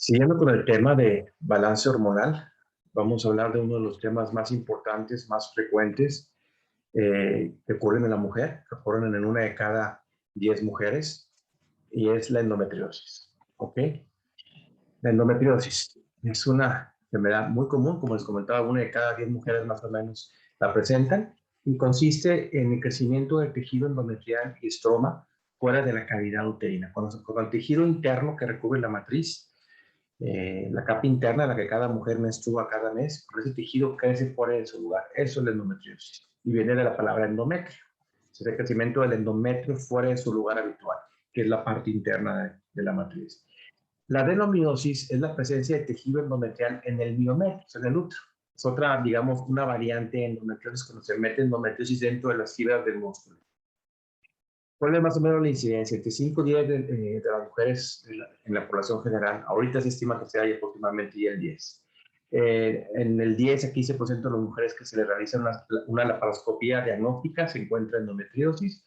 Siguiendo con el tema de balance hormonal, vamos a hablar de uno de los temas más importantes, más frecuentes que ocurren en la mujer, que ocurren en una de cada 10 mujeres, y es la endometriosis. ¿Ok? La endometriosis es una enfermedad muy común, como les comentaba, una de cada 10 mujeres más o menos la presentan, y consiste en el crecimiento del tejido endometrial y estroma fuera de la cavidad uterina. Cuando el tejido interno que recubre la matriz, la capa interna en la que cada mujer menstrua cada mes, por ese tejido crece fuera de su lugar. Eso es la endometriosis. Y viene de la palabra endometrio. Es el crecimiento del endometrio fuera de su lugar habitual, que es la parte interna de la matriz. La adenomiosis es la presencia de tejido endometrial en el miometrio, en el útero. Es otra, digamos, una variante de endometriosis cuando se mete endometriosis dentro de las fibras del músculo. ¿Cuál es más o menos la incidencia? Entre 5 y 10 de las mujeres en la población general. Ahorita se estima que sea aproximadamente ya el 10. En el 10 a 15% de las mujeres que se le realiza una laparoscopía diagnóstica se encuentra endometriosis.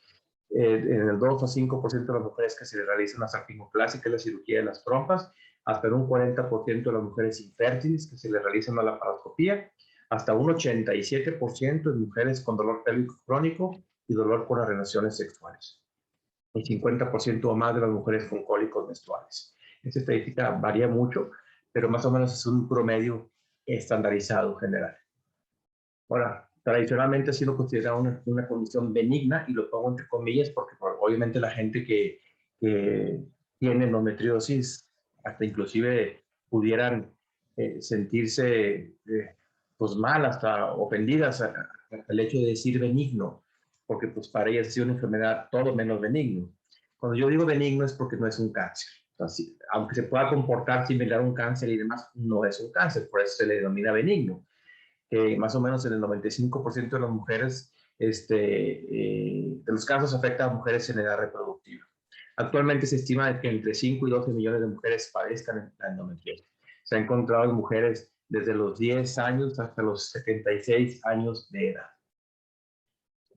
En el 2 a 5% de las mujeres que se le realiza una sarcoplastia, que es la cirugía de las trompas, hasta en un 40% de las mujeres infértiles que se le realiza una laparoscopía, hasta un 87% de mujeres con dolor pélvico crónico y dolor por las relaciones sexuales. El 50% o más de las mujeres con cólicos menstruales. Esta estadística varía mucho, pero más o menos es un promedio estandarizado general. Ahora, tradicionalmente ha sido considerada una condición benigna, y lo pongo entre comillas porque obviamente la gente que tiene endometriosis, hasta inclusive pudieran sentirse pues mal, hasta ofendidas al hecho de decir benigno, porque pues para ellas ha sido una enfermedad todo menos benigno. Cuando yo digo benigno es porque no es un cáncer. Entonces, aunque se pueda comportar similar a un cáncer y demás, no es un cáncer, por eso se le denomina benigno. Más o menos en el 95% de las mujeres, de los casos afecta a mujeres en edad reproductiva. Actualmente se estima que entre 5 y 12 millones de mujeres padezcan la endometriosis. Se ha encontrado en mujeres desde los 10 años hasta los 76 años de edad.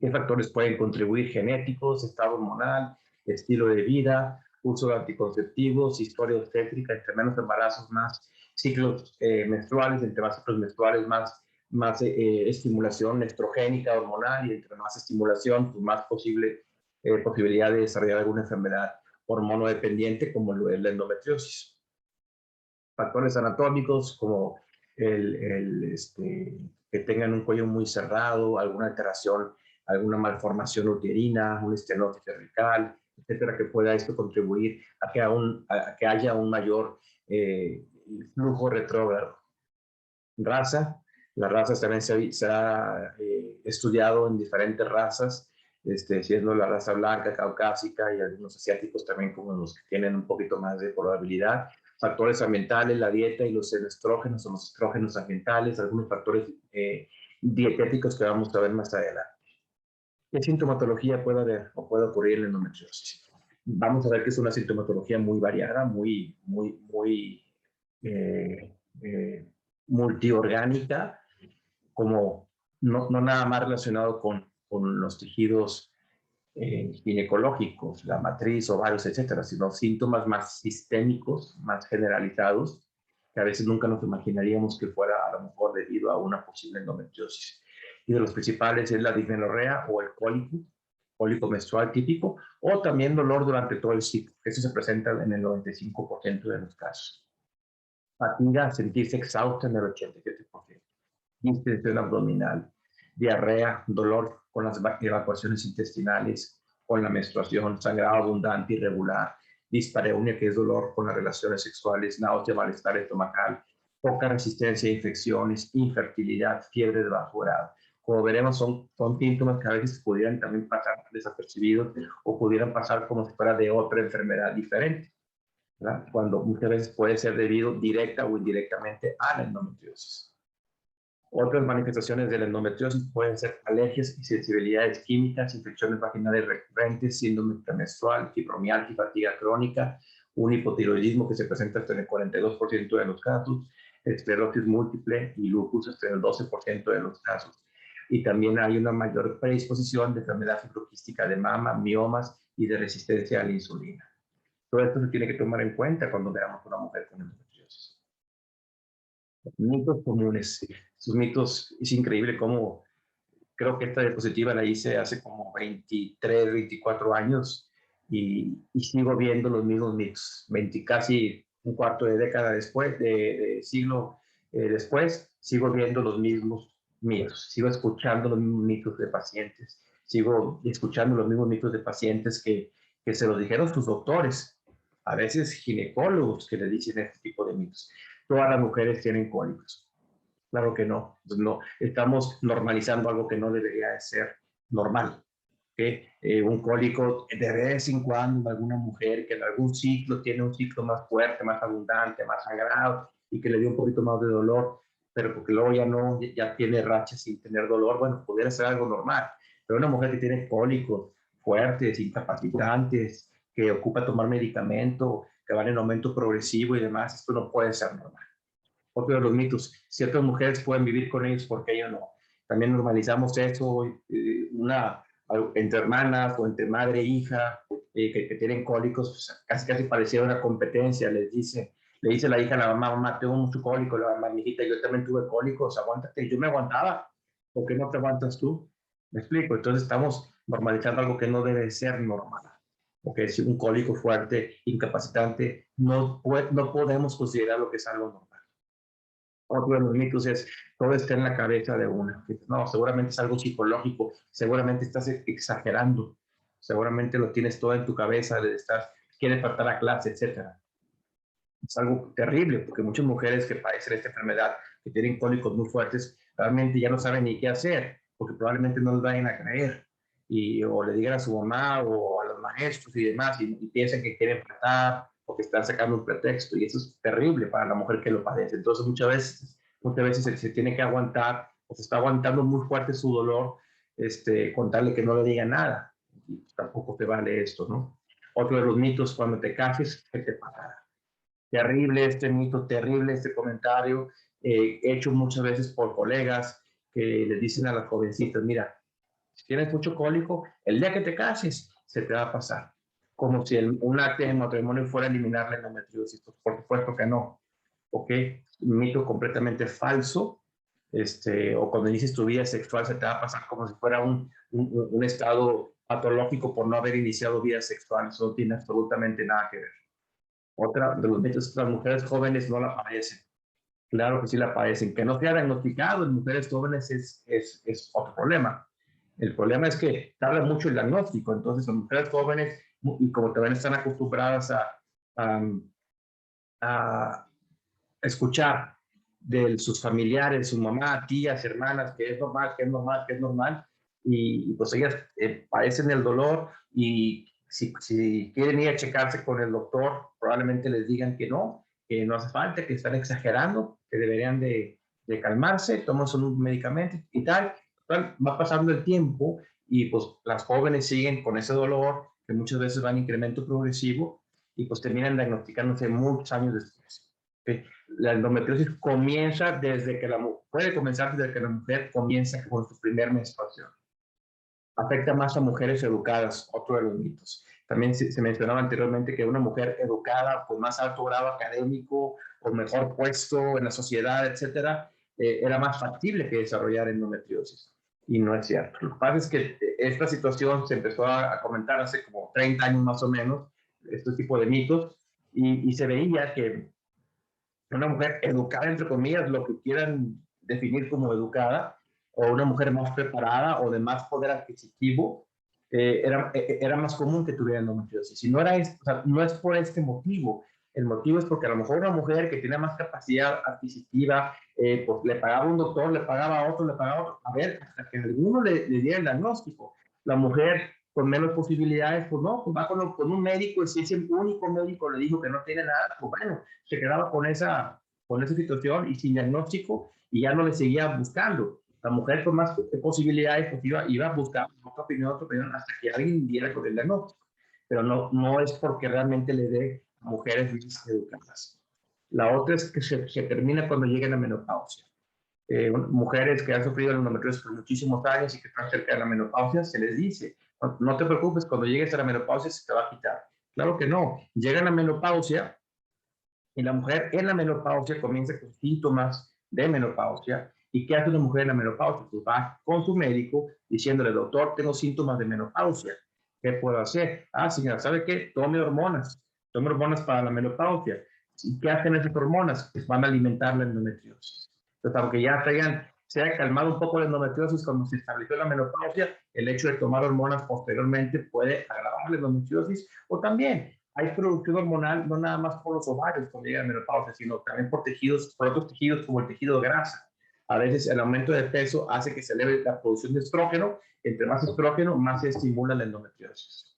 ¿Qué factores pueden contribuir? Genéticos, estado hormonal, estilo de vida, uso de anticonceptivos, historia obstétrica, entre menos embarazos, más ciclos menstruales, entre más ciclos menstruales, más estimulación estrogénica, hormonal, y entre más estimulación, pues más posibilidad de desarrollar alguna enfermedad hormonodependiente como la endometriosis. Factores anatómicos como que tengan un cuello muy cerrado, alguna alteración, alguna malformación uterina, una estenosis cervical, etcétera, que pueda esto contribuir a que haya un mayor flujo retrógrado. Raza. Las razas también se ha estudiado en diferentes razas, siendo la raza blanca, caucásica, y algunos asiáticos también como los que tienen un poquito más de probabilidad. Factores ambientales, la dieta y los estrógenos o los estrógenos ambientales, algunos factores dietéticos que vamos a ver más adelante. ¿Qué sintomatología puede haber o puede ocurrir en la endometriosis? Vamos a ver que es una sintomatología muy variada, muy eh, eh, multiorgánica, como no nada más relacionado con los tejidos ginecológicos, la matriz, ovarios, etcétera, sino síntomas más sistémicos, más generalizados, que a veces nunca nos imaginaríamos que fuera a lo mejor debido a una posible endometriosis. Y de los principales es la dismenorrea o el cólico menstrual típico, o también dolor durante todo el ciclo. Eso se presenta en el 95% de los casos. Fatiga, sentirse exhausto en el 87%. Distensión abdominal, diarrea, dolor con las evacuaciones intestinales, con la menstruación, sangrado abundante, irregular, dispareunia, que es dolor con las relaciones sexuales, náusea, malestar estomacal, poca resistencia a infecciones, infertilidad, fiebre de bajo grado. Como veremos, son síntomas que a veces pudieran también pasar desapercibidos o pudieran pasar como si fuera de otra enfermedad diferente, ¿verdad? Cuando muchas veces puede ser debido directa o indirectamente a la endometriosis. Otras manifestaciones de la endometriosis pueden ser alergias y sensibilidades químicas, infecciones vaginales recurrentes, síndrome premenstrual, fibromialgia, fatiga crónica, un hipotiroidismo que se presenta hasta en el 42% de los casos, esclerosis múltiple y lupus hasta en el 12% de los casos. Y también hay una mayor predisposición de enfermedad fibroquística de mama, miomas y de resistencia a la insulina. Todo esto se tiene que tomar en cuenta cuando veamos a una mujer con endometriosis. endometriosis. Mitos comunes. Sus mitos, es increíble cómo creo que esta diapositiva la hice hace como 23, 24 años y sigo viendo los mismos mitos. Casi un cuarto de década después, de siglo después, sigo viendo los mismos mitos, sigo escuchando los mismos mitos de pacientes, sigo escuchando los mismos mitos de pacientes que se los dijeron sus doctores, a veces ginecólogos que le dicen este tipo de mitos. Todas las mujeres tienen cólicos. Claro que no, pues no, estamos normalizando algo que no debería de ser normal. Un cólico de vez en cuando, alguna mujer que en algún ciclo tiene un ciclo más fuerte, más abundante, más sangrado y que le dio un poquito más de dolor, pero porque luego ya no, ya tiene rachas sin tener dolor, bueno, pudiera ser algo normal. Pero una mujer que tiene cólicos fuertes, incapacitantes, que ocupa tomar medicamento, que van en aumento progresivo y demás, esto no puede ser normal. Otro de los mitos, ciertas mujeres pueden vivir con ellos porque ellos no. También normalizamos eso, entre hermanas o entre madre e hija que tienen cólicos, pues casi parecía una competencia, le dice la hija a la mamá, mamá, tengo mucho cólico, la mamá, mi hijita, yo también tuve cólicos, aguántate, yo me aguantaba, ¿por qué no te aguantas tú? Me explico, entonces estamos normalizando algo que no debe ser normal, porque si un cólico fuerte, incapacitante, no podemos considerar lo que es algo normal. Otro de los mitos es, todo está en la cabeza de una. No, seguramente es algo psicológico, seguramente estás exagerando, seguramente lo tienes todo en tu cabeza, quieres faltar a clase, etcétera. Es algo terrible, porque muchas mujeres que padecen esta enfermedad, que tienen cólicos muy fuertes, realmente ya no saben ni qué hacer, porque probablemente no les vayan a creer, o le digan a su mamá o a los maestros y demás, y piensan que quieren faltar, o que están sacando un pretexto, y eso es terrible para la mujer que lo padece. Entonces muchas veces se tiene que aguantar, o se está aguantando muy fuerte su dolor, contarle que no le diga nada, y tampoco te vale esto, ¿no? Otro de los mitos, cuando te cases, ¿qué te pasará? Terrible este mito, terrible este comentario, hecho muchas veces por colegas que les dicen a las jovencitas, mira, si tienes mucho cólico, el día que te cases, se te va a pasar. Como si un acto de matrimonio fuera a eliminar la endometriosis. Por supuesto que no. ¿Ok? Un mito completamente falso. O cuando inicies tu vida sexual, se te va a pasar como si fuera un estado patológico por no haber iniciado vida sexual. Eso no tiene absolutamente nada que ver. Otra de los mitos es que las mujeres jóvenes no la padecen. Claro que sí la padecen. Que no sea diagnosticado en mujeres jóvenes es otro problema. El problema es que tarda mucho el diagnóstico. Entonces, las mujeres jóvenes, y como también están acostumbradas a escuchar de sus familiares, su mamá, tías, hermanas, que es normal, que es normal, que es normal, y pues ellas padecen el dolor y si quieren ir a checarse con el doctor, probablemente les digan que no hace falta, que están exagerando, que deberían de calmarse, toman un medicamento y tal. Va pasando el tiempo y pues las jóvenes siguen con ese dolor, que muchas veces va en incremento progresivo y pues terminan diagnosticándose muchos años después. ¿Okay? La endometriosis comienza desde que puede comenzar desde que la mujer comienza con su primer menstruación. Afecta más a mujeres educadas, otro de los mitos. También se mencionaba anteriormente que una mujer educada, con más alto grado académico, con mejor puesto en la sociedad, etcétera, era más factible que desarrollara endometriosis. Y no es cierto. Lo que pasa es que esta situación se empezó a comentar hace como 30 años más o menos, este tipo de mitos, y se veía que una mujer educada, entre comillas, lo que quieran definir como educada, o una mujer más preparada o de más poder adquisitivo, era más común que tuviera endometriosis. Y no, o sea, no es por este motivo. El motivo es porque a lo mejor una mujer que tiene más capacidad adquisitiva, pues le pagaba a un doctor, le pagaba a otro, le pagaba a otro, a ver, hasta que alguno le diera el diagnóstico. La mujer con menos posibilidades, pues no, pues va con un médico, y si ese único médico le dijo que no tiene nada, pues bueno, se quedaba con esa situación y sin diagnóstico y ya no le seguía buscando. La mujer con más posibilidades pues iba a buscar otra opinión, hasta que alguien diera con el diagnóstico. Pero no es porque realmente le dé a mujeres más educadas. La otra es que se termina cuando lleguen a menopausia. Mujeres que han sufrido endometriosis por muchísimos años y que están cerca de la menopausia, se les dice, no te preocupes, cuando llegues a la menopausia se te va a quitar. Claro que no. Llegan a menopausia Y la mujer en la menopausia comienza con síntomas de menopausia. ¿Y qué hace una mujer en la menopausia? Pues va con su médico diciéndole, doctor, tengo síntomas de menopausia. ¿Qué puedo hacer? Ah, señora, ¿sabe qué? Tome hormonas. Tome hormonas para la menopausia. ¿Y qué hacen esas hormonas? Pues van a alimentar la endometriosis. Entonces, aunque ya se haya calmado un poco la endometriosis cuando se estableció la menopausia, el hecho de tomar hormonas posteriormente puede agravar la endometriosis. O también hay producción hormonal no nada más por los ovarios cuando llega la menopausia, sino también por tejidos, por otros tejidos como el tejido de grasa. A veces el aumento de peso hace que se eleve la producción de estrógeno. Entre más estrógeno, más se estimula la endometriosis.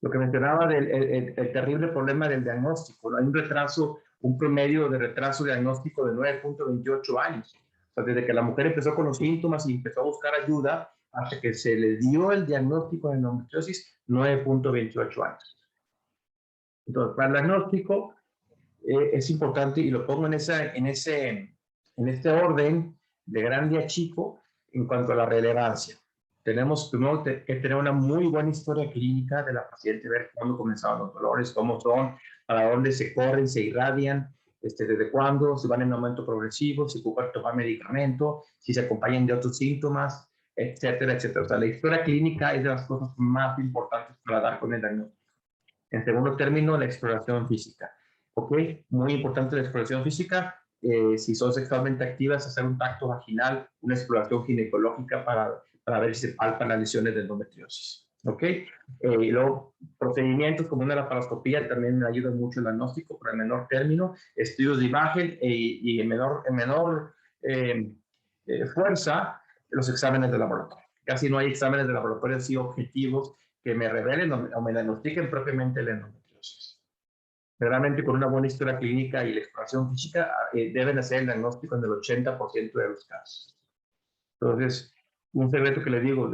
Lo que mencionaba del el terrible problema del diagnóstico, ¿no? Hay un retraso, un promedio de retraso diagnóstico de 9.28 años. O sea, desde que la mujer empezó con los síntomas y empezó a buscar ayuda hasta que se le dio el diagnóstico de endometriosis, 9.28 años. Entonces, para el diagnóstico es importante, y lo pongo en este orden de grande a chico en cuanto a la relevancia. Tenemos primero que tener una muy buena historia clínica de la paciente, ver cuándo comenzaron los dolores, cómo son, para dónde se corren, se irradian, desde cuándo, si van en aumento progresivo, si ocupan tomar medicamento, si se acompañan de otros síntomas, etcétera, etcétera. O sea, la historia clínica es de las cosas más importantes para dar con el diagnóstico. En segundo término, la exploración física. ¿Ok? Muy importante la exploración física. Si son sexualmente activas, hacer un tacto vaginal, una exploración ginecológica para ver si se palpan las lesiones de endometriosis. ¿Ok? Y luego, procedimientos como una laparoscopía también me ayudan mucho el diagnóstico, pero en menor término, estudios de imagen y en menor fuerza, los exámenes de laboratorio. Casi no hay exámenes de laboratorio así objetivos que me revelen o me diagnostiquen propiamente la endometriosis. Realmente con una buena historia clínica y la exploración física deben hacer el diagnóstico en el 80% de los casos. Entonces, un secreto que le digo,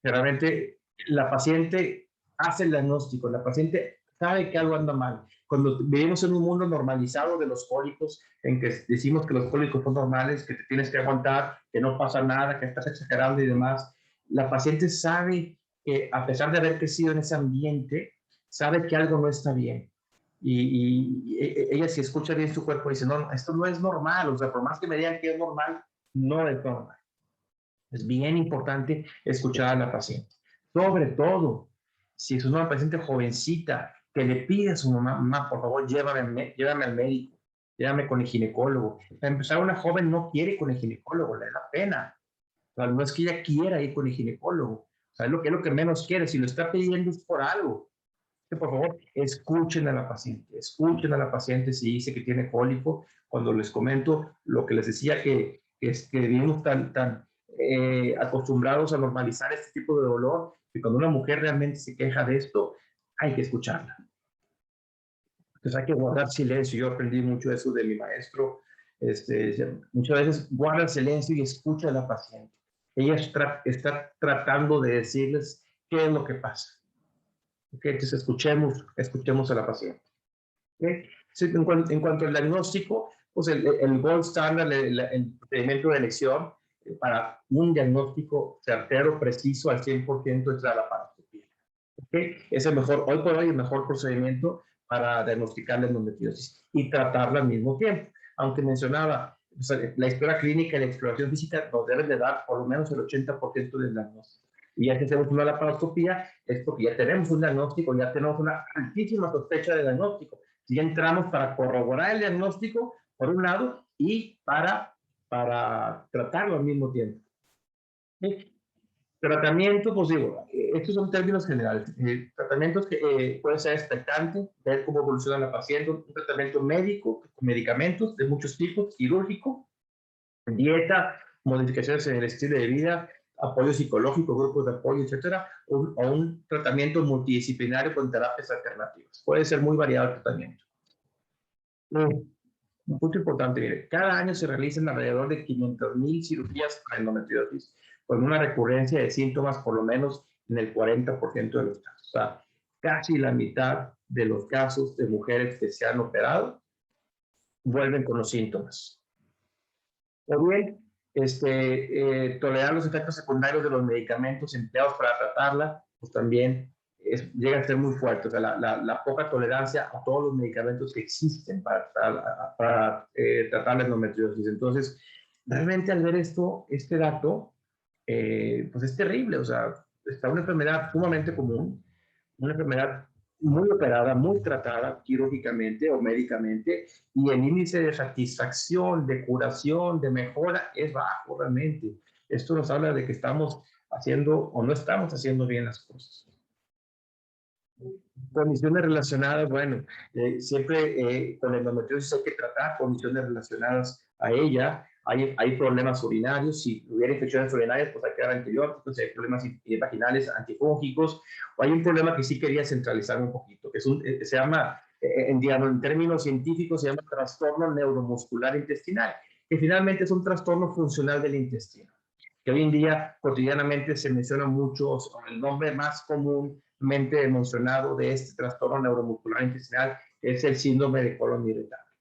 generalmente la paciente hace el diagnóstico, la paciente sabe que algo anda mal. Cuando vivimos en un mundo normalizado de los cólicos, en que decimos que los cólicos son normales, que te tienes que aguantar, que no pasa nada, que estás exagerando y demás, la paciente sabe que a pesar de haber crecido en ese ambiente, sabe que algo no está bien. Y ella si escucha bien su cuerpo dice, no, esto no es normal, o sea, por más que me digan que es normal, no es normal. Es bien importante escuchar a la paciente. Sobre todo, si es una paciente jovencita que le pide a su mamá, mamá, por favor, llévame al médico, llévame con el ginecólogo. Para empezar, una joven no quiere con el ginecólogo, le da pena. O sea, no es que ella quiera ir con el ginecólogo. O sea, es lo que menos quiere. Si lo está pidiendo es por algo. Que por favor, escuchen a la paciente si dice que tiene cólico. Cuando les comento lo que les decía que vivimos tan acostumbrados a normalizar este tipo de dolor, que cuando una mujer realmente se queja de esto, hay que escucharla. Entonces hay que guardar silencio. Yo aprendí mucho eso de mi maestro. Muchas veces guarda silencio y escucha a la paciente. Ella está tratando de decirles qué es lo que pasa. Okay, entonces escuchemos a la paciente. Okay. En cuanto al diagnóstico, pues el gold standard, el procedimiento de elección para un diagnóstico certero, preciso, al 100% es la laparoscopía. Okay. Es el mejor, hoy por hoy, el mejor procedimiento para diagnosticar la endometriosis y tratarla al mismo tiempo. Aunque mencionaba, o sea, la historia clínica y la exploración física nos deben de dar por lo menos el 80% del diagnóstico. Y ya que hacemos una laparoscopía, es porque ya tenemos un diagnóstico, ya tenemos una altísima sospecha de diagnóstico. Si ya entramos para corroborar el diagnóstico, por un lado, y para tratarlo al mismo tiempo. ¿Sí? Tratamiento, pues digo, estos son términos generales. Tratamientos que puede ser expectante, ver cómo evoluciona la paciente, un tratamiento médico, con medicamentos de muchos tipos, quirúrgico, dieta, modificaciones en el estilo de vida, apoyo psicológico, grupos de apoyo, etcétera, o un tratamiento multidisciplinario con terapias alternativas. Puede ser muy variado el tratamiento. Un punto importante, mire, cada año se realizan alrededor de 500,000 cirugías para endometriosis, con una recurrencia de síntomas por lo menos en el 40% de los casos. O sea, casi la mitad de los casos de mujeres que se han operado vuelven con los síntomas. O bien, tolerar los efectos secundarios de los medicamentos empleados para tratarla, pues también llega a ser muy fuerte. O sea, la poca tolerancia a todos los medicamentos que existen para tratar la endometriosis. Entonces, realmente al ver este dato, pues es terrible. O sea, está una enfermedad sumamente común, una enfermedad muy operada, muy tratada quirúrgicamente o médicamente, y el índice de satisfacción, de curación, de mejora es bajo realmente. Esto nos habla de que estamos haciendo o no estamos haciendo bien las cosas. Condiciones relacionadas, bueno, siempre con la endometriosis hay que tratar condiciones relacionadas a ella. Hay problemas urinarios, si hubiera infecciones urinarias, pues hay que dar antibióticos, hay problemas vaginales antifúngicos, o hay un problema que sí quería centralizar un poquito, que se llama, en términos científicos, se llama trastorno neuromuscular intestinal, que finalmente es un trastorno funcional del intestino, que hoy en día cotidianamente se menciona mucho, el nombre más comúnmente mencionado de este trastorno neuromuscular intestinal es el síndrome de colon irritable.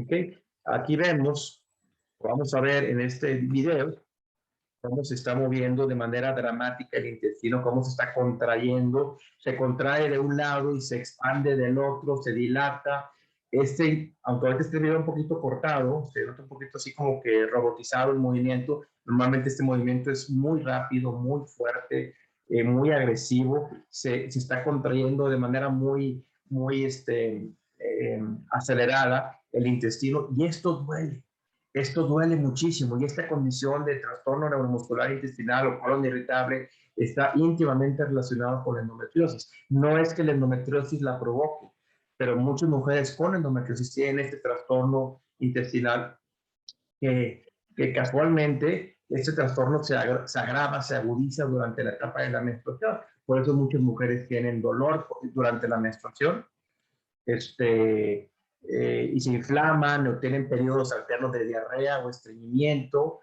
¿Okay? Aquí vamos a ver en este video cómo se está moviendo de manera dramática el intestino, cómo se está contrayendo, se contrae de un lado y se expande del otro, se dilata. Aunque ahorita este video un poquito cortado, se nota un poquito así como que robotizado el movimiento, normalmente este movimiento es muy rápido, muy fuerte, muy agresivo, se está contrayendo de manera muy acelerada el intestino, y esto duele. Esto duele muchísimo, y esta condición de trastorno neuromuscular intestinal o colon irritable está íntimamente relacionada con la endometriosis. No es que la endometriosis la provoque, pero muchas mujeres con endometriosis tienen este trastorno intestinal que casualmente este trastorno se agrava, se agudiza durante la etapa de la menstruación. Por eso muchas mujeres tienen dolor durante la menstruación, y se inflaman o tienen periodos alternos de diarrea o estreñimiento,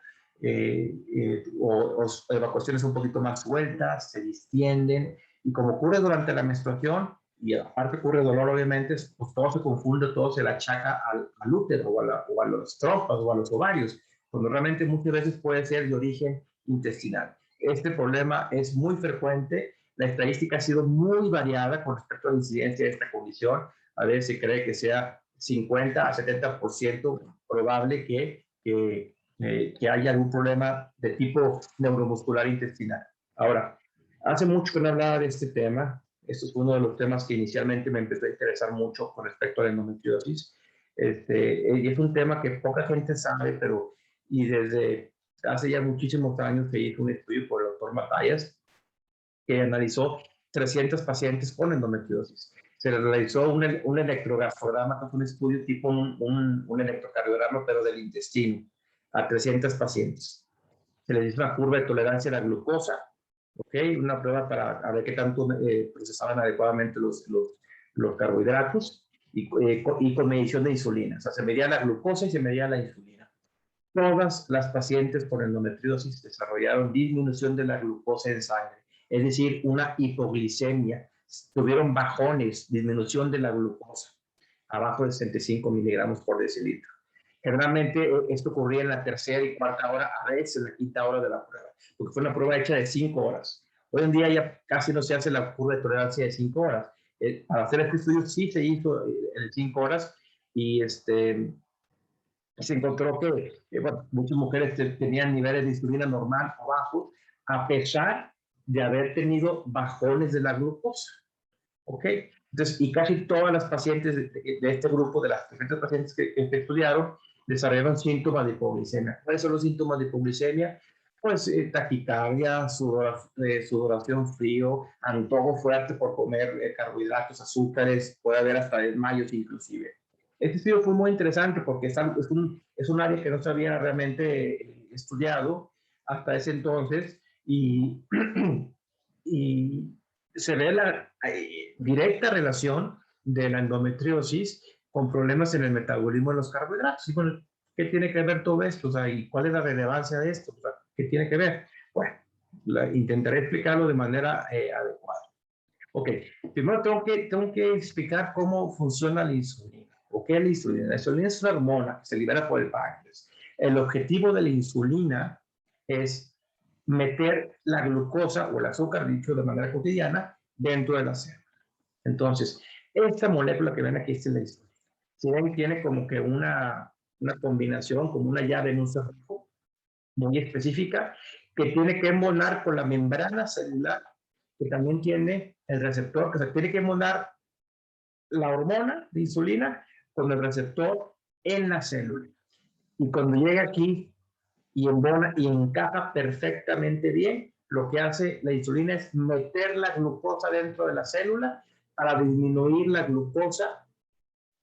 o evacuaciones un poquito más sueltas, se distienden, y como ocurre durante la menstruación, y aparte ocurre dolor obviamente, pues todo se confunde, todo se le achaca al útero o a las trompas o a los ovarios, cuando realmente muchas veces puede ser de origen intestinal. Este problema es muy frecuente, la estadística ha sido muy variada con respecto a la incidencia de esta condición. A veces se cree que sea 50 a 70% probable que haya algún problema de tipo neuromuscular intestinal. Ahora, hace mucho que no hablaba de este tema. Esto es uno de los temas que inicialmente me empezó a interesar mucho con respecto a la endometriosis. Y es un tema que poca gente sabe, y desde hace ya muchísimos años se hizo un estudio por el doctor Matallas, que analizó 300 pacientes con endometriosis. Se les realizó un electrocardiograma, que es un estudio tipo un electrocardiograma, pero del intestino, a 300 pacientes. Se les hizo una curva de tolerancia a la glucosa, ¿okay? Una prueba para ver qué tanto procesaban adecuadamente los carbohidratos, y con medición de insulina. O sea, se medía la glucosa y se medía la insulina. Todas las pacientes con endometriosis desarrollaron disminución de la glucosa en sangre, es decir, una hipoglicemia. Tuvieron bajones, disminución de la glucosa, abajo de 65 miligramos por decilitro. Generalmente esto ocurría en la tercera y cuarta hora, a veces en la quinta hora de la prueba, porque fue una prueba hecha de 5 horas. Hoy en día ya casi no se hace la curva de tolerancia de 5 horas. Para hacer este estudio sí se hizo en 5 horas, y se encontró que bueno, muchas mujeres tenían niveles de insulina normal o bajos, a pesar de haber tenido bajones de la glucosa. ¿Ok? Entonces, y casi todas las pacientes de este grupo, de las 300 pacientes que estudiaron, desarrollaron síntomas de hipoglicemia. ¿Cuáles son los síntomas de hipoglicemia? Pues taquicardia, sudoración, frío, antojo fuerte por comer carbohidratos, azúcares, puede haber hasta desmayos inclusive. Este estudio fue muy interesante porque es un área que no se había realmente estudiado hasta ese entonces, y, y se ve la directa relación de la endometriosis con problemas en el metabolismo de los carbohidratos. Y bueno, ¿qué tiene que ver todo esto? O sea, ¿y cuál es la relevancia de esto? O sea, ¿qué tiene que ver? Bueno, intentaré explicarlo de manera adecuada. Ok, primero tengo que explicar cómo funciona la insulina. ¿O qué es la insulina? La insulina es una hormona que se libera por el páncreas. El objetivo de la insulina es meter la glucosa o el azúcar, dicho de manera cotidiana, dentro de la célula. Entonces, esta molécula que ven aquí es la insulina. Si ven, tiene como que una combinación, como una llave en un cerrojo muy específica, que tiene que embonar con la membrana celular, que también tiene el receptor, que se tiene que embonar la hormona de insulina con el receptor en la célula. Y cuando llega aquí y embona y encaja perfectamente bien, lo que hace la insulina es meter la glucosa dentro de la célula para disminuir la glucosa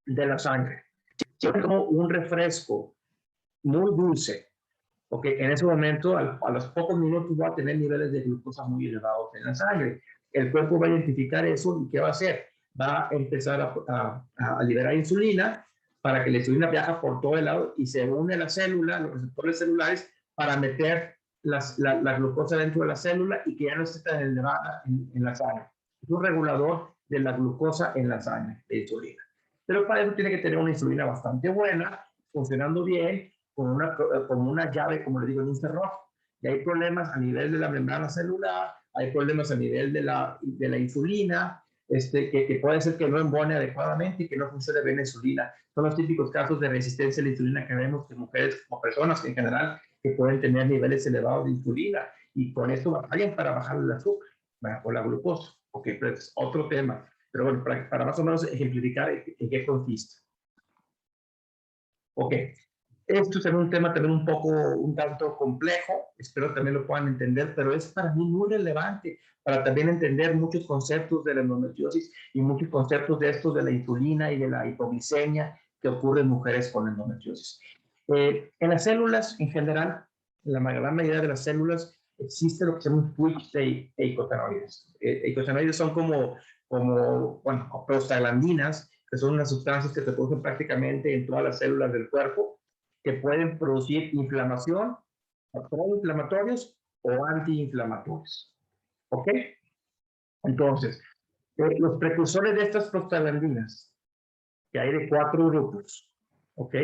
de la sangre. Si yo tomo un refresco muy dulce, porque en ese momento, a los pocos minutos, va a tener niveles de glucosa muy elevados en la sangre. El cuerpo va a identificar eso y ¿qué va a hacer? Va a empezar a liberar insulina para que la insulina viaje por todo el lado y se une a la célula, los receptores celulares, para meter la glucosa dentro de la célula y que ya no esté tan elevada en la sangre. Es un regulador de la glucosa en la sangre, de insulina. Pero para eso tiene que tener una insulina bastante buena, funcionando bien, con una llave, como le digo, en un cerrojo. Y hay problemas a nivel de la membrana celular, hay problemas a nivel de la insulina, que puede ser que no embone adecuadamente y que no funcione bien la insulina. Son los típicos casos de resistencia a la insulina que vemos en mujeres o personas en general que pueden tener niveles elevados de insulina y con esto batallan para bajar el azúcar o la glucosa. Ok, pero es otro tema. Pero bueno, para más o menos ejemplificar en qué consiste. Ok, esto es un tema también un tanto complejo, espero también lo puedan entender, pero es para mí muy relevante para también entender muchos conceptos de la endometriosis y muchos conceptos de estos de la insulina y de la hipoglicemia que ocurre en mujeres con endometriosis. En las células, en general, la gran mayoría de las células, existe lo que se llama un switch de eicosanoides. Eicosanoides son como bueno, prostaglandinas, que son unas sustancias que se producen prácticamente en todas las células del cuerpo, que pueden producir inflamación, proinflamatorios o antiinflamatorios. ¿Ok? Entonces, los precursores de estas prostaglandinas, que hay de 4 grupos, ¿ok?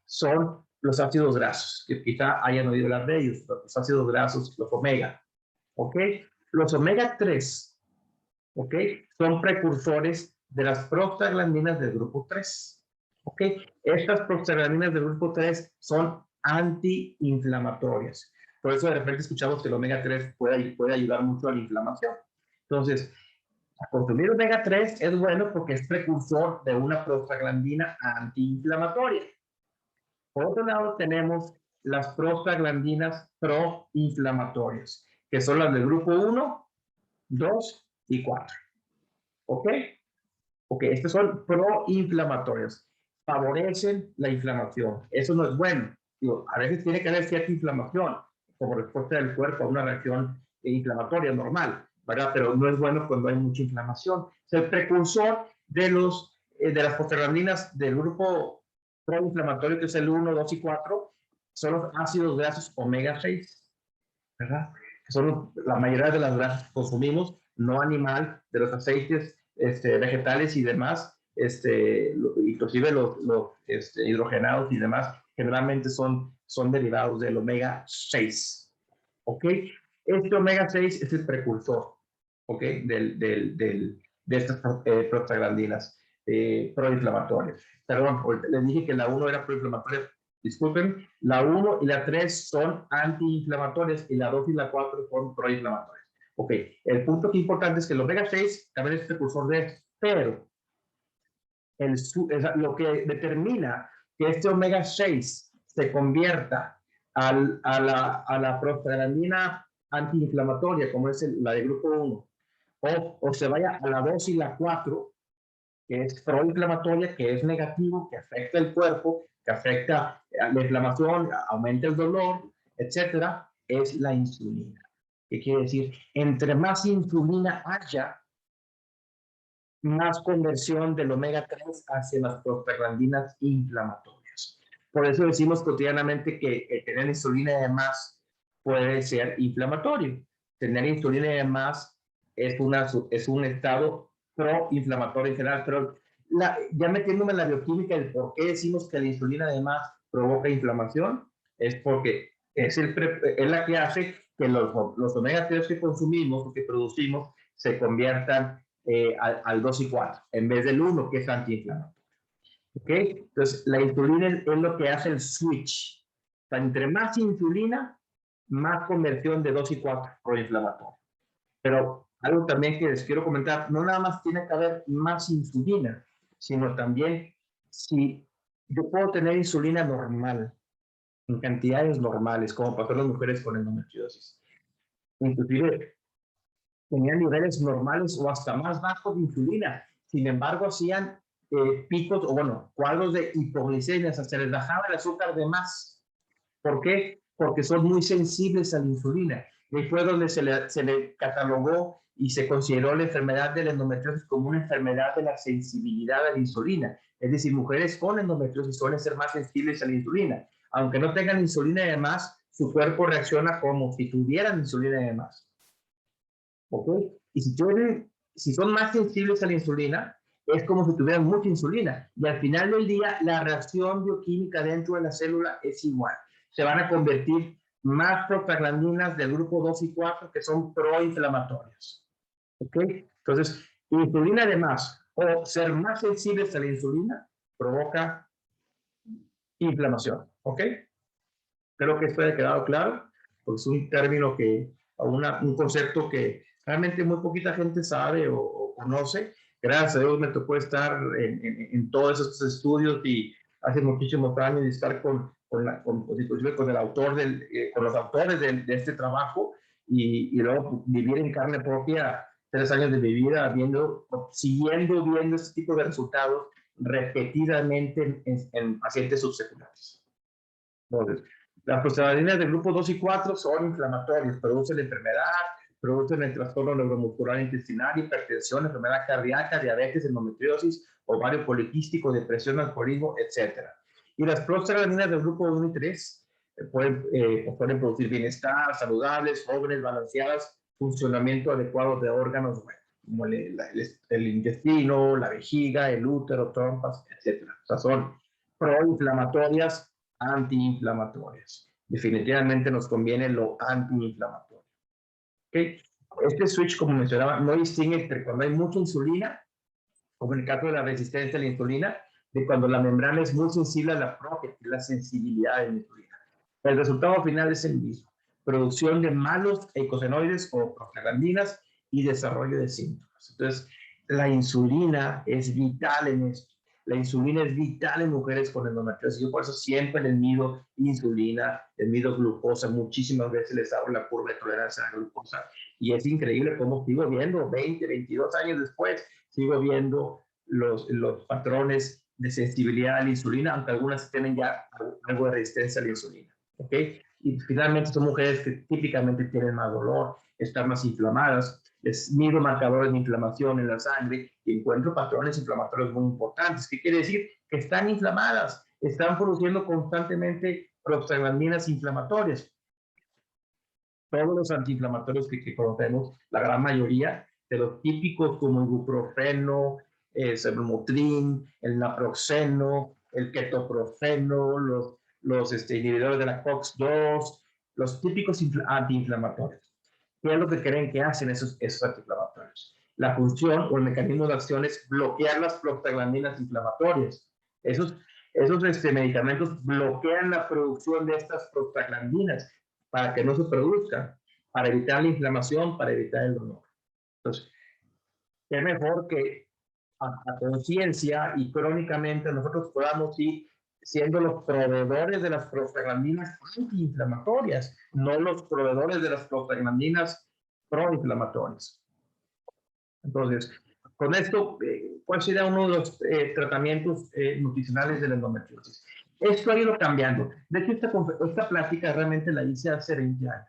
Son los ácidos grasos, que quizá hayan oído hablar de ellos, los ácidos grasos, los omega, ¿ok? Los omega 3, ¿ok? Son precursores de las prostaglandinas del grupo 3, ¿ok? Estas prostaglandinas del grupo 3 son antiinflamatorias. Por eso de repente escuchamos que el omega 3 puede ayudar mucho a la inflamación. Entonces, consumir omega 3 es bueno porque es precursor de una prostaglandina antiinflamatoria. Por otro lado, tenemos las prostaglandinas proinflamatorias, que son las del grupo 1, 2 y 4. ¿Ok? Ok, estas son proinflamatorias. Favorecen la inflamación. Eso no es bueno. Digo, a veces tiene que haber cierta inflamación como respuesta del cuerpo a una reacción inflamatoria normal, ¿verdad? Pero no es bueno cuando hay mucha inflamación. El precursor de las prostaglandinas del grupo proinflamatorio, que es el 1, 2 y 4, son los ácidos grasos omega 6, ¿verdad? Que son la mayoría de las grasas que consumimos, no animal, de los aceites vegetales y demás, inclusive los hidrogenados y demás, generalmente son derivados del omega 6. ¿Ok? Este omega 6 es el precursor, ¿ok? De estas prostaglandinas proinflamatorias. Perdón, les dije que la 1 era proinflamatoria. Disculpen, la 1 y la 3 son antiinflamatorias y la 2 y la 4 son proinflamatorias. Ok, el punto que es importante es que el omega 6 también es precursor de esto, pero lo que determina que este omega 6 se convierta a la prostaglandina antiinflamatoria, como es la de grupo 1, o se vaya a la 2 y la 4, que es proinflamatoria, que es negativo, que afecta el cuerpo, que afecta la inflamación, aumenta el dolor, etcétera, es la insulina. ¿Qué quiere decir? Entre más insulina haya, más conversión del omega 3 hacia las prostaglandinas inflamatorias. Por eso decimos cotidianamente que tener insulina de más puede ser inflamatorio. Tener insulina de más es un estado proinflamatorio en general, pero ya metiéndome en la bioquímica, el por qué decimos que la insulina de más provoca inflamación, es porque es la que hace que los omega 3 que consumimos o que producimos se conviertan al 2 y 4, en vez del 1, que es antiinflamatorio. ¿Ok? Entonces, la insulina es lo que hace el switch. O sea, entre más insulina, más conversión de 2 y 4 proinflamatorio. Pero algo también que les quiero comentar, no nada más tiene que haber más insulina, sino también si yo puedo tener insulina normal, en cantidades normales, como pasó las mujeres con endometriosis. Inclusive tenían niveles normales o hasta más bajos de insulina. Sin embargo, hacían picos o, bueno, cuadros de hipoglicemia, o sea, se les bajaba el azúcar de más. ¿Por qué? Porque son muy sensibles a la insulina. Y fue donde se le catalogó y se consideró la enfermedad de la endometriosis como una enfermedad de la sensibilidad a la insulina. Es decir, mujeres con endometriosis suelen ser más sensibles a la insulina. Aunque no tengan insulina de más, su cuerpo reacciona como si tuvieran insulina de más. ¿Ok? Y si son más sensibles a la insulina, es como si tuvieran mucha insulina. Y al final del día, la reacción bioquímica dentro de la célula es igual. Se van a convertir más prostaglandinas del grupo 2 y 4 que son proinflamatorias. ¿Ok? Entonces, insulina de más o ser más sensibles a la insulina provoca inflamación. ¿Ok? Creo que esto haya quedado claro, porque es un término un concepto que realmente muy poquita gente sabe o conoce. Gracias a Dios me tocó estar en todos estos estudios y hace muchísimos años y estar con el autor con los autores de este trabajo y luego vivir en carne propia 3 años de mi vida siguiendo viendo este tipo de resultados repetidamente en pacientes subseculares. Entonces, las prostaglandinas del grupo 2 y 4 son inflamatorias, producen la enfermedad, producen el trastorno neuromuscular intestinal, hipertensión, enfermedad cardíaca, diabetes, endometriosis, ovario poliquístico, depresión, alcoholismo, etc. Y las prostaglandinas del grupo 1 y 3 pueden producir bienestar, saludables, jóvenes, balanceadas, funcionamiento adecuado de órganos, como el intestino, la vejiga, el útero, trompas, etc. O sea, son proinflamatorias, antiinflamatorias. Definitivamente nos conviene lo antiinflamatorio. ¿Okay? Este switch, como mencionaba, no distingue entre cuando hay mucha insulina, como en el caso de la resistencia a la insulina, de cuando la membrana es muy sensible a la propia, que es la sensibilidad de la insulina. El resultado final es el mismo: producción de malos eicosanoides o prostaglandinas y desarrollo de síntomas. Entonces, la insulina es vital en esto. La insulina es vital en mujeres con endometriosis. Yo por eso siempre les mido insulina, les mido glucosa. Muchísimas veces les hago la curva de tolerancia a la glucosa. Y es increíble cómo sigo viendo, 20, 22 años después, sigo viendo los patrones de sensibilidad a la insulina, aunque algunas tienen ya algo de resistencia a la insulina. ¿Ok? Y finalmente son mujeres que típicamente tienen más dolor, están más inflamadas. Les mido marcadores de inflamación en la sangre y encuentro patrones inflamatorios muy importantes. ¿Qué quiere decir? Que están inflamadas, están produciendo constantemente prostaglandinas inflamatorias. Todos los antiinflamatorios que conocemos, la gran mayoría de los típicos como el ibuprofeno, el Motrin, el naproxeno, el ketoprofeno, los inhibidores de la COX-2, los típicos antiinflamatorios. ¿Qué es lo que creen que hacen esos antiinflamatorios? La función o el mecanismo de acción es bloquear las prostaglandinas inflamatorias. Esos medicamentos bloquean la producción de estas prostaglandinas para que no se produzcan, para evitar la inflamación, para evitar el dolor. Entonces, es mejor que a conciencia y crónicamente nosotros podamos ir siendo los proveedores de las prostaglandinas antiinflamatorias, no los proveedores de las prostaglandinas proinflamatorias. Entonces, con esto, ¿cuál sería uno de los tratamientos nutricionales de la endometriosis? Esto ha ido cambiando. De hecho, esta plática realmente la hice hace 20 años.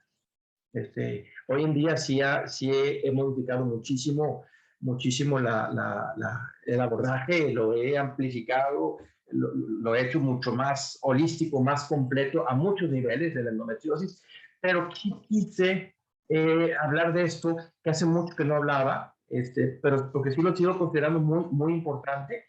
Hoy en día sí he modificado muchísimo el abordaje, lo he amplificado, lo he hecho mucho más holístico, más completo a muchos niveles de la endometriosis, pero quise hablar de esto que hace mucho que no hablaba, pero porque sí lo sigo considerando muy, muy importante,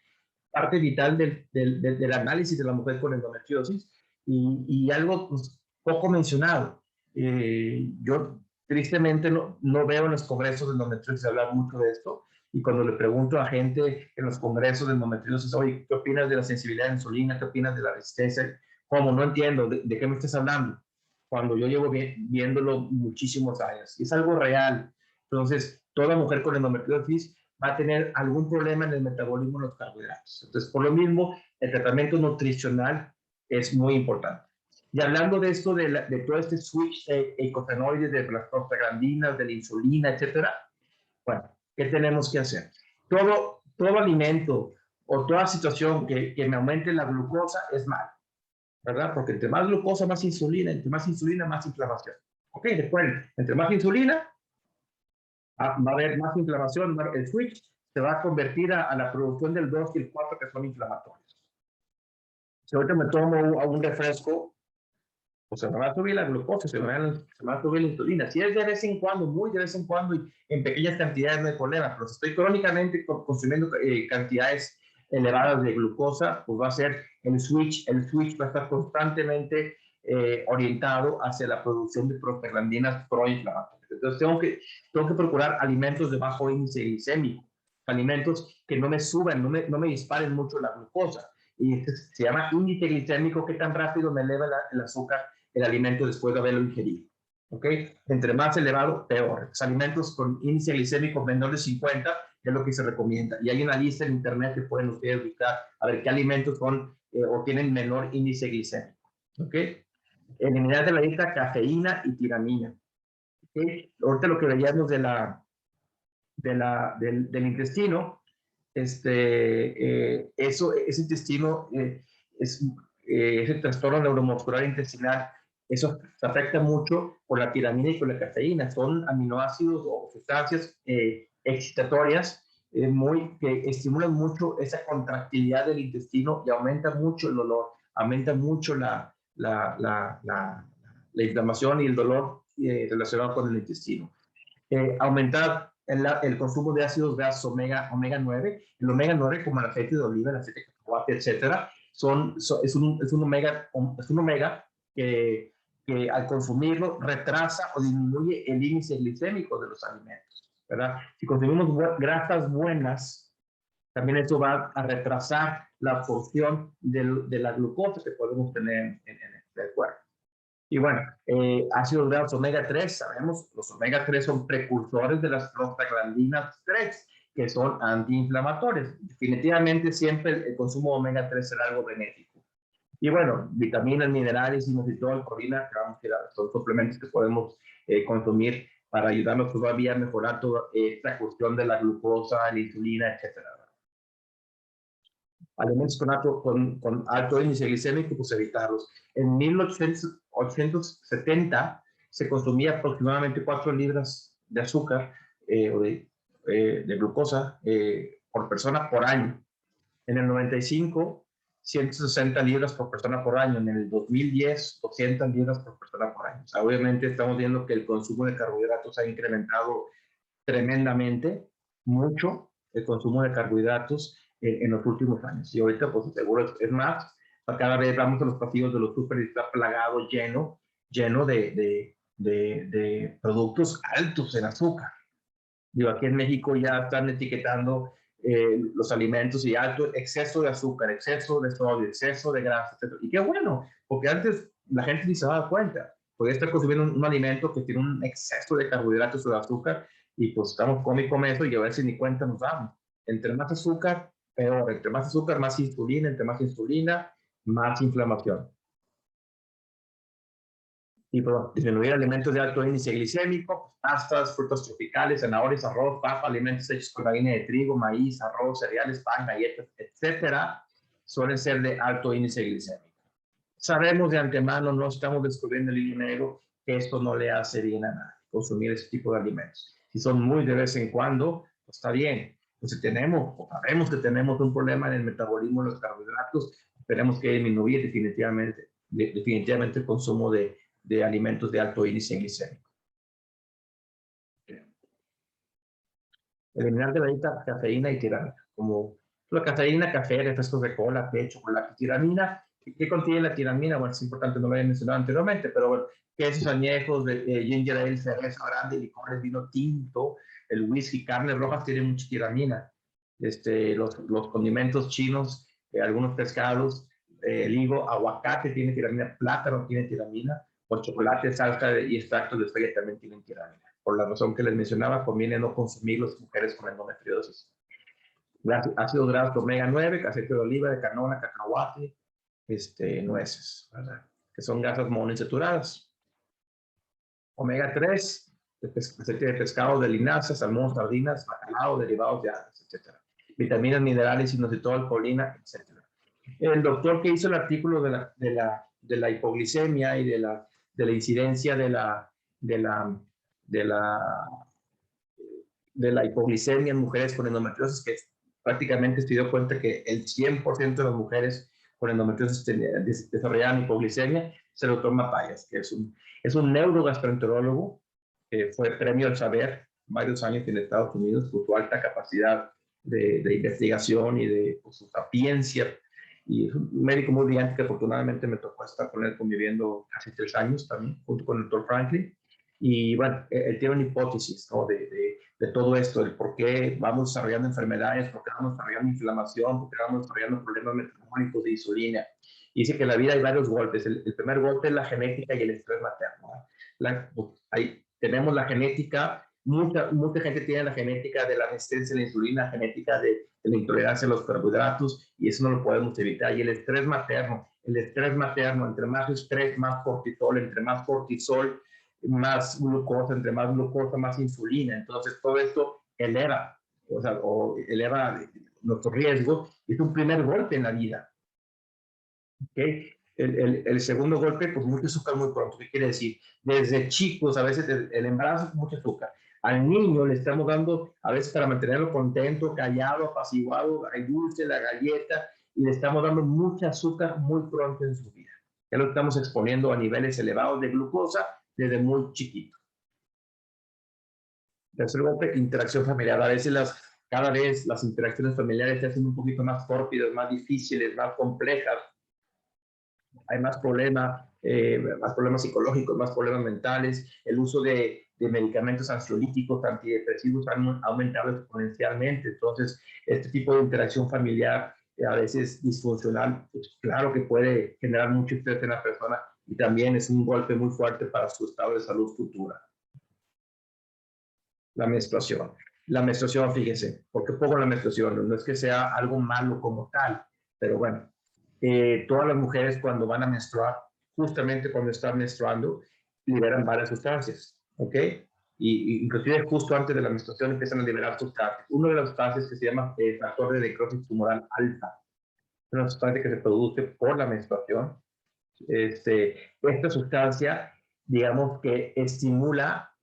parte vital del análisis de la mujer con endometriosis y algo pues, poco mencionado. Yo tristemente no veo en los congresos de endometriosis hablar mucho de esto. Y cuando le pregunto a gente en los congresos de endometriosis, oye, ¿qué opinas de la sensibilidad a la insulina? ¿Qué opinas de la resistencia? ¿Cómo? No entiendo. ¿De qué me estás hablando? Cuando yo llevo viéndolo muchísimos años. Y es algo real. Entonces, toda mujer con endometriosis va a tener algún problema en el metabolismo de los carbohidratos. Entonces, por lo mismo, el tratamiento nutricional es muy importante. Y hablando de esto, de todo este switch de eicosanoides, de las prostaglandinas, de la insulina, etcétera, bueno, ¿qué tenemos que hacer? Todo alimento o toda situación que me aumente la glucosa es malo, ¿verdad? Porque entre más glucosa, más insulina, más inflamación. ¿Ok? Recuerden, entre más insulina, va a haber más inflamación, el switch se va a convertir a la producción del 2 y el 4 que son inflamatorios. Si ahorita me tomo un refresco, pues se me va a subir la glucosa, se me va a subir la insulina. Si es de vez en cuando, muy de vez en cuando y en pequeñas cantidades no hay problema, pero si estoy crónicamente consumiendo cantidades elevadas de glucosa, pues va a ser el switch va a estar constantemente orientado hacia la producción de prostaglandinas proinflamatorias. Entonces tengo que procurar alimentos de bajo índice glicémico, alimentos que no me suban, no me disparen mucho la glucosa. Y se llama índice glicémico, qué tan rápido me eleva el azúcar el alimento después de haberlo ingerido. ¿Ok? Entre más elevado, peor. Los alimentos con índice glicémico menor de 50 es lo que se recomienda. Y hay una lista en internet que pueden ustedes buscar a ver qué alimentos son o tienen menor índice glicémico. ¿Ok? Eliminar de la dieta cafeína y tiramina. ¿Ok? Ahorita lo que veíamos del intestino, ese intestino ese trastorno neuromuscular intestinal, eso se afecta mucho por la tiramina y por la cafeína. Son aminoácidos o sustancias excitatorias que estimulan mucho esa contractilidad del intestino y aumenta mucho el dolor, aumenta mucho la inflamación y el dolor relacionado con el intestino. Aumentar el consumo de ácidos grasos omega 9. El omega 9, como el aceite de oliva, el aceite de cacahuate, etcétera, es un omega que al consumirlo retrasa o disminuye el índice glicémico de los alimentos, ¿verdad? Si consumimos grasas buenas, también eso va a retrasar la absorción de la glucosa que podemos tener en el cuerpo. Y bueno, ácidos grasos omega 3, sabemos, los omega 3 son precursores de las prostaglandinas 3, que son antiinflamatorios. Definitivamente siempre el consumo de omega 3 será algo benéfico. Y bueno, vitaminas, minerales, inositol, proteína, son suplementos que podemos consumir para ayudarnos todavía a mejorar toda esta cuestión de la glucosa, la insulina, etcétera. Alimentos con alto índice glicémico, pues evitarlos. En 1870 se consumía aproximadamente 4 libras de azúcar o de glucosa por persona por año. En el 95, 160 libras por persona por año. En el 2010, 200 libras por persona por año. O sea, obviamente estamos viendo que el consumo de carbohidratos ha incrementado tremendamente, mucho, el consumo de carbohidratos en los últimos años. Y ahorita, pues seguro es más, cada vez vamos a los pasillos de los súper y está plagado, lleno de productos altos en azúcar. Digo, aquí en México ya están etiquetando los alimentos y alto exceso de azúcar, exceso de sodio, exceso de grasa, etc. Y qué bueno, porque antes la gente ni se daba cuenta. Podía estar consumiendo un alimento que tiene un exceso de carbohidratos o de azúcar y pues estamos comiendo eso y a veces ni cuenta nos damos. Entre más azúcar, peor. Entre más azúcar, más insulina. Entre más insulina, más inflamación. Y bueno, disminuir alimentos de alto índice glicémico, pastas, frutas tropicales, zanahorias, arroz, papa, alimentos hechos con harina de trigo, maíz, arroz, cereales, pan, galletas, etcétera, suelen ser de alto índice glicémico. Sabemos de antemano, no estamos descubriendo el hilo negro, que esto no le hace bien a nadie, consumir ese tipo de alimentos. Si son muy de vez en cuando, pues está bien. Pues si tenemos, o sabemos que tenemos un problema en el metabolismo de los carbohidratos, tenemos que disminuir definitivamente el consumo de alimentos de alto índice glicémico. Eliminar de la dieta cafeína y tiramina, como la cafeína, café, refrescos de cola, té, chocolate, tiramina, ¿Qué contiene la tiramina? Bueno, es importante, no lo había mencionado anteriormente, pero bueno, quesos añejos, ginger ale, cerveza grande, licores, vino tinto, el whisky, carnes rojas tienen mucha tiramina. Los condimentos chinos, algunos pescados, el higo, aguacate tiene tiramina, plátano tiene tiramina, o chocolate, salsa y extractos de soya también tienen tiramina. Por la razón que les mencionaba, conviene no consumir las mujeres con endometriosis. Ácidos grasos omega 9, aceite de oliva, de canola, cacahuate, nueces, ¿verdad? Que son grasas monoinsaturadas. Omega 3, aceite de pescado, de linaza, salmón, sardinas, bacalao, derivados de algas, etc. Vitaminas, minerales, inositol, colina, etc. El doctor que hizo el artículo de la hipoglicemia y de la incidencia de la hipoglicemia en mujeres con endometriosis, que prácticamente se dio cuenta que el 100% de las mujeres con endometriosis desarrollaban hipoglicemia, se lo toma Payas, que es un neurogastroenterólogo, que fue premio al saber varios años en Estados Unidos por su alta capacidad de investigación y de su sapiencia. Y es un médico muy brillante que afortunadamente me tocó estar con él conviviendo casi 3 años también, junto con el doctor Franklin. Y bueno, él tiene una hipótesis, ¿no? de todo esto, el por qué vamos desarrollando enfermedades, por qué vamos desarrollando inflamación, por qué vamos desarrollando problemas metabólicos de insulina. Y dice que en la vida hay varios golpes. El primer golpe es la genética y el estrés materno. Ahí tenemos la genética, mucha gente tiene la genética de la resistencia a la insulina, genética de la intolerancia a los carbohidratos, y eso no lo podemos evitar. Y el estrés materno, entre más estrés, más cortisol, entre más cortisol, más glucosa, entre más glucosa, más insulina. Entonces, todo esto eleva, eleva nuestro riesgo. Es un primer golpe en la vida. ¿Okay? El segundo golpe, pues mucho azúcar muy pronto. ¿Qué quiere decir? Desde chicos, a veces el embarazo, mucho azúcar. Al niño le estamos dando, a veces para mantenerlo contento, callado, apaciguado, hay dulce, la galleta, y le estamos dando mucho azúcar muy pronto en su vida. Ya lo estamos exponiendo a niveles elevados de glucosa desde muy chiquito. Tercer golpe, interacción familiar. A veces cada vez las interacciones familiares se hacen un poquito más tórpidas, más difíciles, más complejas. Hay más problemas psicológicos, más problemas mentales. El uso de medicamentos ansiolíticos, antidepresivos han aumentado exponencialmente. Entonces, este tipo de interacción familiar a veces disfuncional, pues, claro que puede generar mucho estrés en la persona y también es un golpe muy fuerte para su estado de salud futura. La menstruación. La menstruación, fíjese, porque pongo la menstruación, no es que sea algo malo como tal, pero bueno, todas las mujeres cuando van a menstruar, justamente cuando están menstruando, liberan varias sustancias, ¿ok? Y inclusive justo antes de la menstruación empiezan a liberar sustancias. Una de las sustancias que se llama factor de necrosis tumoral alfa, una sustancia que se produce por la menstruación. Esta sustancia, digamos que estimula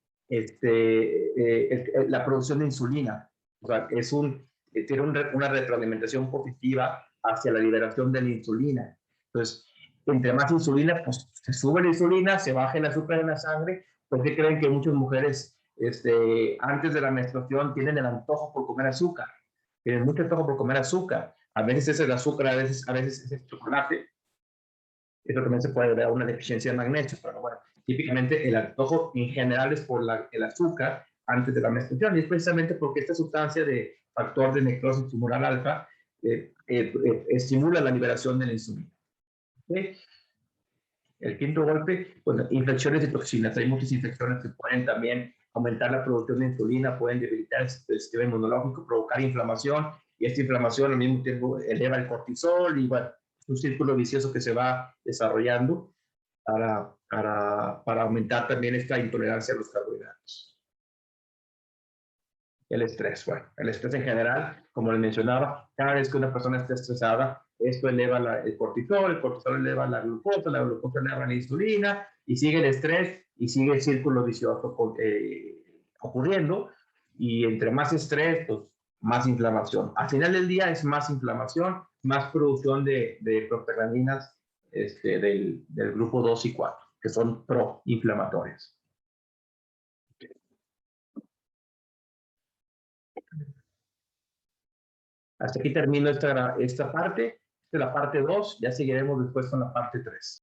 la producción de insulina. O sea, tiene una retroalimentación positiva hacia la liberación de la insulina. Entonces, entre más insulina, pues se sube la insulina, se baja el azúcar en la sangre. ¿Por qué creen que muchas mujeres antes de la menstruación tienen el antojo por comer azúcar? Tienen mucho antojo por comer azúcar. A veces es el azúcar, a veces es el chocolate. Eso también se puede ver a una deficiencia de magnesio, pero bueno, típicamente el antojo en general es por el azúcar antes de la menstruación, y es precisamente porque esta sustancia de factor de necrosis tumoral alfa estimula la liberación de la insulina. ¿Okay? El quinto golpe, pues infecciones y toxinas. Hay muchas infecciones que pueden también aumentar la producción de insulina, pueden debilitar el sistema inmunológico, provocar inflamación, y esta inflamación al mismo tiempo eleva el cortisol, y bueno, es un círculo vicioso que se va desarrollando para aumentar también esta intolerancia a los carbohidratos. El estrés, bueno, el estrés en general, como les mencionaba, cada vez que una persona está estresada, esto eleva el cortisol eleva la glucosa eleva la insulina, y sigue el estrés, y sigue el círculo vicioso ocurriendo, y entre más estrés, pues más inflamación. Al final del día es más inflamación, más producción de prostaglandinas del grupo 2 y 4, que son proinflamatorias. Hasta aquí termino esta parte. Esta es la parte 2, ya seguiremos después con la parte 3.